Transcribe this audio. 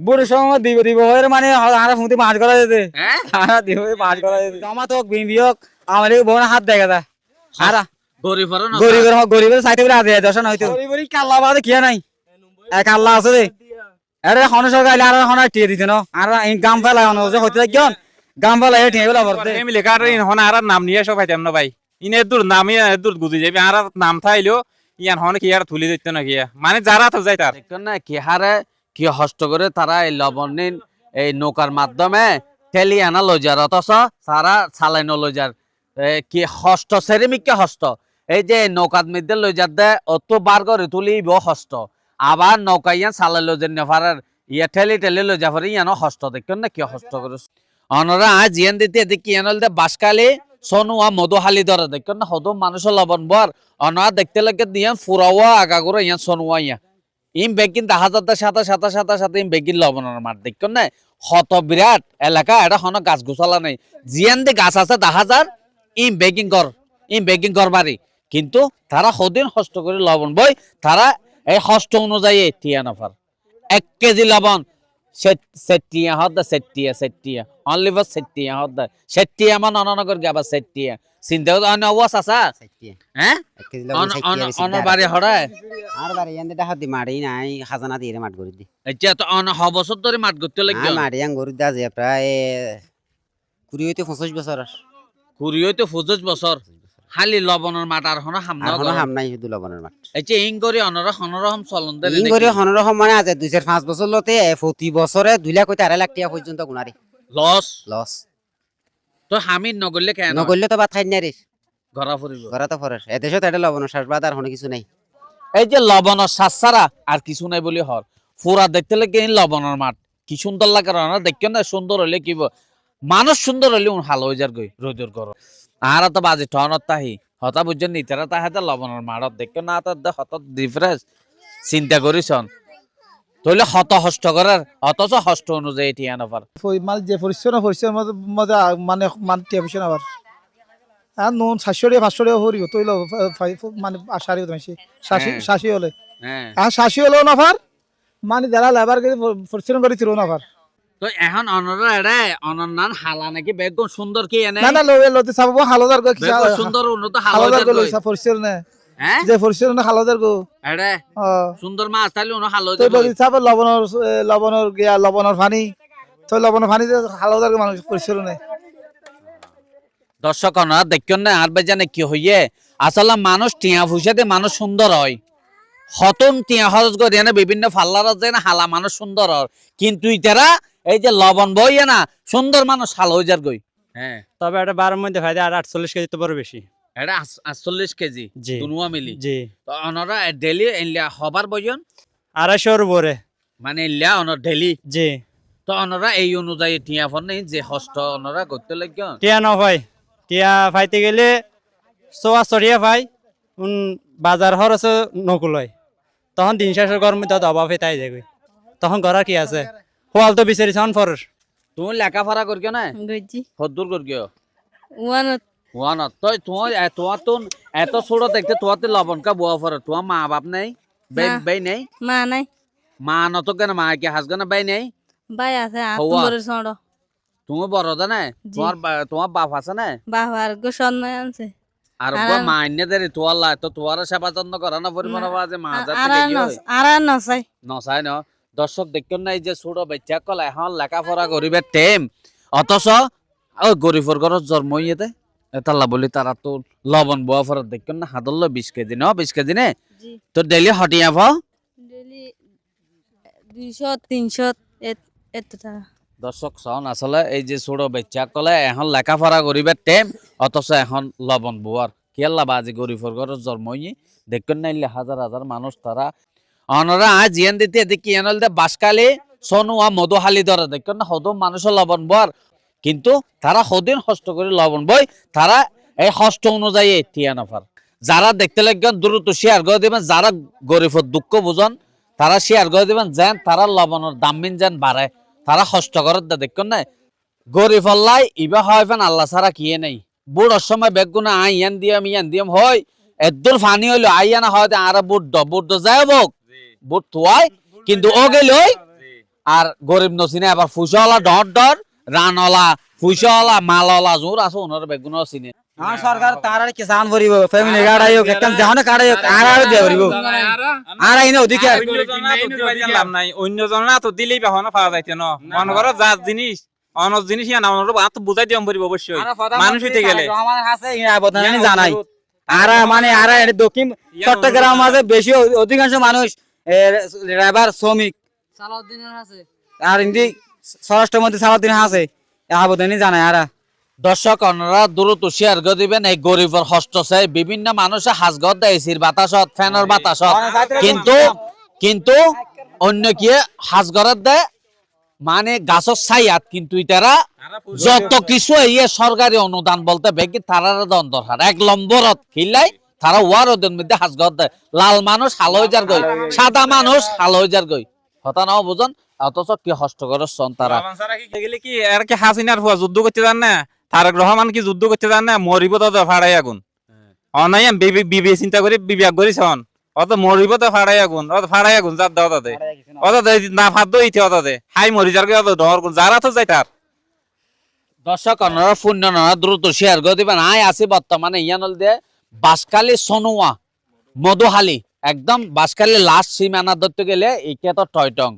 বুড়ো সময় দিব দিব এর মানে আর ফুঁতে মাছ করা যেতে আর দিব মাছ করা যেতে জমাত হোক বিয়োগ আমার বোন হাত দেখা যায় আর গরিবের সাইতে বলে আদে দর্শন হইতো গরিবের কাল্লা বাদে কিয়া নাই এক আল্লাহ আছে রে আরে হন সরকার আর হন টিয়ে দিতে না আর গাম ফেলা হন যে হইতে কিয়ন গাম ফেলা এ টিয়ে বলা বলতে ফ্যামিলি কার হন আর নাম নিয়ে সব পাইতাম না ভাই ইনে দূর নামই দূর গুজি যাবে আর নাম থাইলো ইয়ান হন কি আর তুলি দিত না কি মানে যারা তো যাই তার না কি হারে কি হস্ত করে তারা এই লবণ এই নৌকার মাধ্যমে ঠেলি আনা লইজার অথচ সারা চালাইন লইজার কি হস্ত সেরেমিককে হস্ত এই যে নৌকার মধ্যে লইজার দে অত বার করে তুলি হস্ত আবার নৌকা ইয়ান চালাই লইজার নেফারের ইয়া ঠেলি ঠেলি লইজা পরে ইয়ানো হস্ত দেখেন না কি হস্ত করে অনরা আজ জিয়ান দিতে দেখি ইয়ান হলদে বাসকালি সনুয়া মধুহালি ধরে দেখেন না হদম মানুষের লবণ বর অনরা দেখতে লাগে দিয়ান ফুরাওয়া আগা করে ইয়ান সনুয়া ইয়া ইম বেগিন দেখা যাতে সাথে ইম বেগিন লবণের মাঠ দেখুন না হত বিরাট এলাকা এটা হন গাছ গোছালা নেই জিয়ান দে গাছ আছে দেখা যার ইম বেগিং কর বাড়ি কিন্তু তারা সদিন হস্ত করে লবণ বই তারা এই হস্ত অনুযায়ী টিয়া নফার 1 কেজি লবণ সেটিয়া হদ সেটিয়া অনলি ফর সেটিয়া হদ সেটিয়া মান অননগর গাবা সেটিয়া চিন্তা অন ওয়াস আসা হ্যাঁ অন বাড়ি হড়ায় আর বাড়ি এনে দেখা দি মাড়ি নাই খাজানা দিয়ে মাঠ করে দি এতিয়া তো অন বছর ধরে মাঠ করতে লাগে মাড়ি আং গরু দা যে প্রায় 20 হইতে 25 বছর 20 হইতে 25 বছর খালি লবণের মাঠ আর হন হাম নাই শুধু লবণের মাঠ এই ইং করে অনরা হনরহম চলন দে ইং করে হনরহম মানে আছে 2-5 বছর লতে প্রতি বছরে 2 লাখ কইতে 2.5 লাখ টাকা পর্যন্ত গুনারি লস তো হামিদ নগরলে কেন নগরলে তো বাত খাই না রে ঘরা ফুরিব ঘরা তো ফরেস এদেশত এটা লবণের শ্বাস বাদ আর কোনো কিছু নাই এই যে লবণের শ্বাস ছাড়া আর কিছু নাই বলি হর পুরা দেখতে লাগে লবণের মাঠ কি সুন্দর লাগে না দেখেন না সুন্দর হলে কি মানুষ সুন্দর হলে হাল হয়ে যার গই রোদের গর আর তো বাজে টনত তাহি হতা বুঝছেন নি তারা তাহাতে লবণের মাঠত দেখেন না তো হত ডিফারেন্স চিন্তা করিছন তাহলে হত হস্ত করার অথচ হস্ত অনুযায়ী টিয়া নফার মাল যে পরিশ্রম মধ্যে মানে মান টিয়া পয়সা আবার আর নুন 700 টাকা হরিও তৈল মানে আশারি শাসি হলে আর শাসি হলেও নাফার মানে যারা লেবার পরিশ্রম করে তিরো নাফার তো এখন অনরা এড়ে অনন্নান হালা নাকি বেগ সুন্দর কি এনে না লতে চাবো হালদার গো বেগ সুন্দর উন্নত হালদার গো লইছা পরিশ্রম না হ্যাঁ যে পরিশ্রম না হালদার গো এড়ে সুন্দর মাছ তাইলে উনো তো বলি চাবো লবণের পানি তো লবণের পানি হালদার গো মানুষ পরিশ্রম নাই দর্শক অনরা দেখেন না আর বেজানে কি হইয়ে আসলে মানুষ টিয়া ফুসাতে মানুষ সুন্দর হয় হতন টিয়া খরচ করে এনে বিভিন্ন ফাল্লার যায় না হালা মানুষ সুন্দর হয় কিন্তু ইতারা এই যে লবণ বইয়ে না সুন্দর মানুষ হাল হয়ে যার গই হ্যাঁ তবে এটা 12 মধ্যে ফায়দা আর 48 কেজি তো বড় বেশি এটা 48 কেজি দুনুয়া মিলি জি তো অনরা ডেলি এনলিয়া হবার বজন 250 এর উপরে মানে এনলিয়া অনর ডেলি জি তো অনরা এই অনুযায়ী টিয়া ফোন নেই যে হস্ত অনরা করতে লাগে টিয়া ন ভাই টিয়া ফাইতে গেলে 74 টিয়া ভাই বাজার খরচ নকুল হয় তখন 300 গরমে তো অভাবে তাই যাবে তখন করার কি আছে হোয়াল তো বিচারি সাউন্ড ফর তুমি লেখাপড়া করছো না গজি হদ্দুর করছো ওয়ানত তো তোমার তো এত ছোট দেখতে তোমার লবণ কা বুয়া ফর তোমার মা বাপ নেই বাই নেই মা নাই মা নত কেন মা কি হাসগানা বাই নেই ভাই আছে আতুরে সড় তুমি বড় দা না তোমার বাপ আছে না বাবার গো সন্নাই আছে আর মা এনে দেরি তোয়াল্লা তো তোমার সেবা যত্ন করা না পরিমাণ বাজে মা আর নসাই নসাই ন দর্শক দেখুন না এই যে ছোট বাচ্চা কল এখন লেখাপড়া করিবে টেম অথচ ওই গরিবর ঘর জন্ম ইয়েতে এতাল্লা বলি তারা তো লবণ বোয়া ফরত দেখুন না হাদল 20 কেজি ন 20 কেজি নে তো ডেলি হটিয়া ফ ডেলি 200-300 এত টাকা দর্শক সাউন আসলে এই যে ছোট বাচ্চা কলে এখন লেখাপড়া করিবে টেম অথচ এখন লবণ বোয়ার কেলা বাজি গরিবর ঘর জন্ম ইয়ে দেখুন না হাজার হাজার মানুষ তারা অনরা আজ জিয়ান দিতে দেখি এনল দে বাসকালি সনুয়া মধুহালি ধরে দেখুন না হদম মানুষের লবণ বর কিন্তু তারা সদিন হস্ত করে লবণ বই তারা এই হস্ত অনুযায়ী টিয়া নফার যারা দেখতে লাগবেন দ্রুত শেয়ার করে দিবেন যারা গরিবর দুঃখ বুঝন তারা শেয়ার করে দিবেন যেন তারা লবণের দামিন যেন বাড়ে তারা হস্ত করে দেখুন না গরিব আল্লাহ ইবা হয় আল্লাহ ছাড়া কিয়ে নেই বুড়োর সময় বেগুনা ইয়ান দিয়াম হয় এদুর ফানি হইলো আইয়া না হয় আর বুড় যাই হোক বুট থুয়াই কিন্তু ও গেল আর গরিব নচিনে আবার ফুসওয়ালা ডর রানওয়ালা ফুসওয়ালা মালওয়ালা জোর আছে ওনার বেগুনও চিনে আমার সরকার তার আর কিষান ভরিব ফ্যামিলি কার্ড আইও একটা যেখানে কার্ড আইও আর দিয়ে ভরিব আর আইনে অধিকার লাভ নাই অন্য জনা তো দিলেই বাহনা পাওয়া যাইতে ন মনে করো যার জিনিস অনজ জিনিস ইয়া না ওনার বাত বুঝাই দিম পারিব অবশ্যই মানুষ হইতে গেলে আমার কাছে আবেদন জানাই আর মানে আর দক্ষিণ চট্টগ্রাম মাঝে বেশি অধিকাংশ মানুষ ড্রাইভার শ্রমিক আর ইন্দি স্বরাষ্ট্রমন্ত্রী সালাউদ্দিন আছে আবেদন জানাই আর দর্শক আপনারা দ্রুত শেয়ার করে দিবেন এই গরিবের হস্ত চাই বিভিন্ন মানুষে হাজগর দেয় এসির বাতাসত ফ্যানের বাতাসত কিন্তু অন্য কি হাজগরের দেয় মানে গাছর ছাইয়াত কিন্তু ইতারা যত কিছু ইয়ে সরকারি অনুদান বলতে বেগি তারা দরকার 1 নম্বরত খিলাই তারা ওয়ার ওদের মধ্যে হাজগর দেয় লাল মানুষ হালো যার গই সাদা মানুষ হালো যার গই হতা নাও বুঝন অথচ কি হস্ত করছ তারা গেলে কি আর কি হাসিনার হুয়া যুদ্ধ করতে জান না তারেক রহমান কি যুদ্ধ করতে জান না মরিব তো ফাড়াই আগুন অনাই বিবে চিন্তা করে বিবেক করিছন অত মরিব তো ফাড়াই আগুন অত ফাড়াই আগুন যার দাও তাতে অত না ফাদ দইতে অততে হাই মরি যার অত ডর কোন যারা তো যাই তার দর্শক আপনারা পুণ্য না দ্রুত শেয়ার করে দিবেন আয় আছে বর্তমানে ইয়ানল দিয়ে বাসকালি সনুয়া মধুহালি একদম বাসকালি লাস্ট সীমানা ধরতে গেলে এইটা তো টয়টং